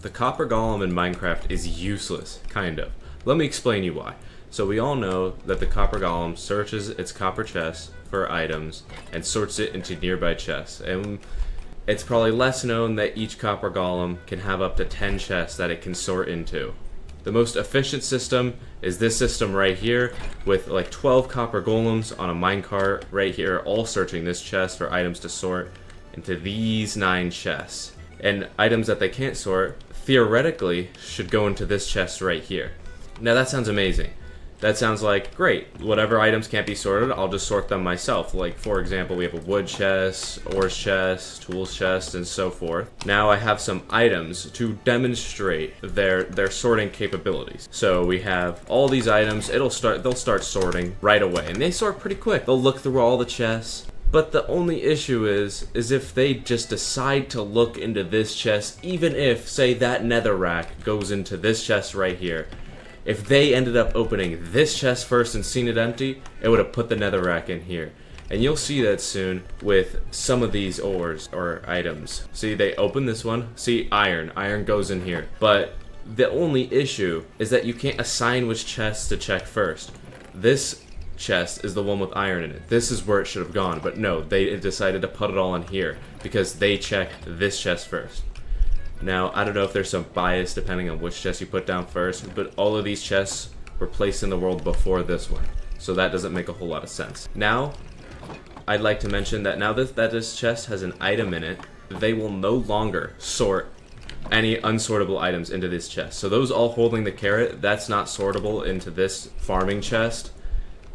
The Copper Golem in Minecraft is useless, kind of. Let me explain you why. So we all know that the Copper Golem searches its copper chest for items and sorts it into nearby chests. And it's probably less known that each Copper Golem can have up to 10 chests that it can sort into. The most efficient system is this system right here with like 12 Copper Golems on a minecart right here, all searching this chest for items to sort into these 9 chests. And items that they can't sort, theoretically, should go into this chest right here. Now that sounds amazing. That sounds like, great, whatever items can't be sorted, I'll just sort them myself. Like, for example, we have a wood chest, ores chest, tools chest, and so forth. Now I have some items to demonstrate their sorting capabilities. So we have all these items, they'll start sorting right away, and they sort pretty quick. They'll look through all the chests. But the only issue is if they just decide to look into this chest, even if, say, that netherrack goes into this chest right here, if they ended up opening this chest first and seen it empty, it would have put the netherrack in here. And you'll see that soon with some of these ores or items. See, they open this one. See, iron. Iron goes in here. But the only issue is that you can't assign which chest to check first. This chest is the one with iron in it. This is where it should have gone, but no, they decided to put it all in here because they checked this chest first. Now, I don't know if there's some bias depending on which chest you put down first, but all of these chests were placed in the world before this one, so that doesn't make a whole lot of sense. Now, I'd like to mention that now that this chest has an item in it, they will no longer sort any unsortable items into this chest. So those all holding the carrot, that's not sortable into this farming chest.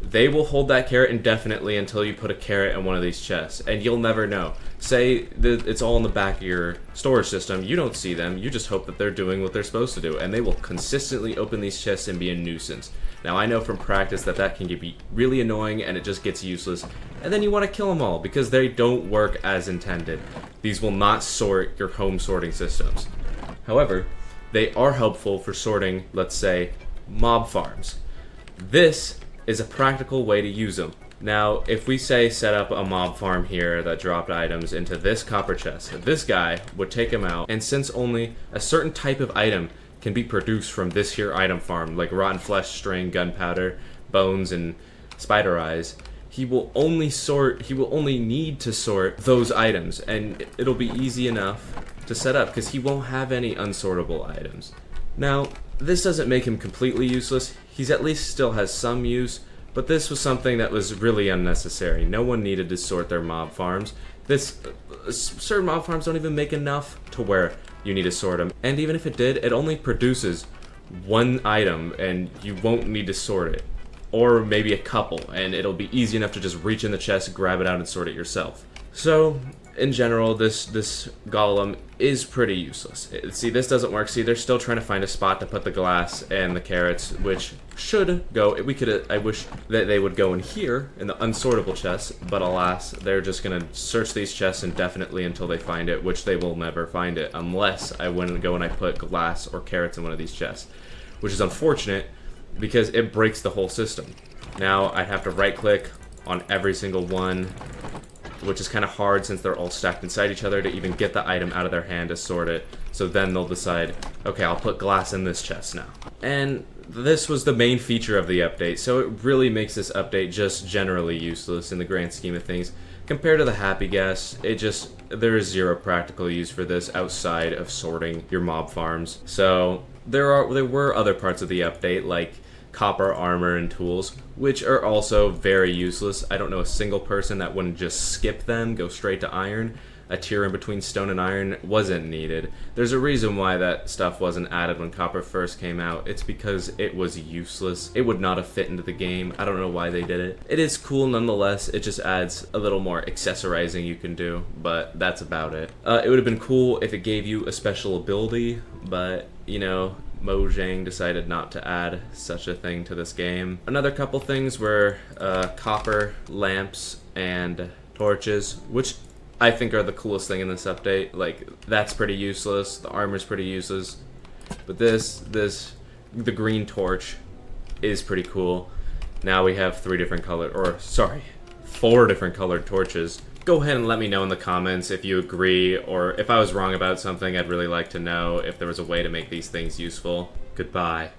They will hold that carrot indefinitely until you put a carrot in one of these chests, and you'll never know. Say it's all in the back of your storage system, you don't see them, you just hope that they're doing what they're supposed to do, and they will consistently open these chests and be a nuisance. Now I know from practice that can be really annoying and it just gets useless, and then you want to kill them all because they don't work as intended. These will not sort your home sorting systems. However, they are helpful for sorting, let's say, mob farms. This is a practical way to use them. Now, if we say set up a mob farm here that dropped items into this copper chest, this guy would take them out, and since only a certain type of item can be produced from this here item farm, like rotten flesh, string, gunpowder, bones, and spider eyes, he will only need to sort those items, and it'll be easy enough to set up because he won't have any unsortable items. Now, this doesn't make him completely useless. He's at least still has some use, but this was something that was really unnecessary. No one needed to sort their mob farms. Certain mob farms don't even make enough to where you need to sort them. And even if it did, it only produces one item and you won't need to sort it. Or maybe a couple, and it'll be easy enough to just reach in the chest, grab it out, and sort it yourself. So, in general, this golem is pretty useless. See, this doesn't work. See, they're still trying to find a spot to put the glass and the carrots, which should go. I wish that they would go in here, in the unsortable chests, but alas, they're just going to search these chests indefinitely until they find it, which they will never find it, unless I went and go and I put glass or carrots in one of these chests, which is unfortunate, because it breaks the whole system. Now, I'd have to right-click on every single one, which is kind of hard since they're all stacked inside each other to even get the item out of their hand to sort it. So then they'll decide, okay, I'll put glass in this chest now. And this was the main feature of the update, so it really makes this update just generally useless in the grand scheme of things. Compared to the Happy Gas, there is zero practical use for this outside of sorting your mob farms. So there were other parts of the update, like copper armor and tools, which are also very useless. I don't know a single person that wouldn't just skip them, go straight to iron. A tier in between stone and iron wasn't needed. There's a reason why that stuff wasn't added when copper first came out. It's because it was useless. It would not have fit into the game. I don't know why they did it. It is cool nonetheless. It just adds a little more accessorizing you can do, but that's about it. It would have been cool if it gave you a special ability, but, you know, Mojang decided not to add such a thing to this game. Another couple things were copper lamps and torches, which I think are the coolest thing in this update. Like, that's pretty useless. The armor's pretty useless. But the green torch is pretty cool. Now we have 4 different colored torches. Go ahead and let me know in the comments if you agree, or if I was wrong about something. I'd really like to know if there was a way to make these things useful. Goodbye.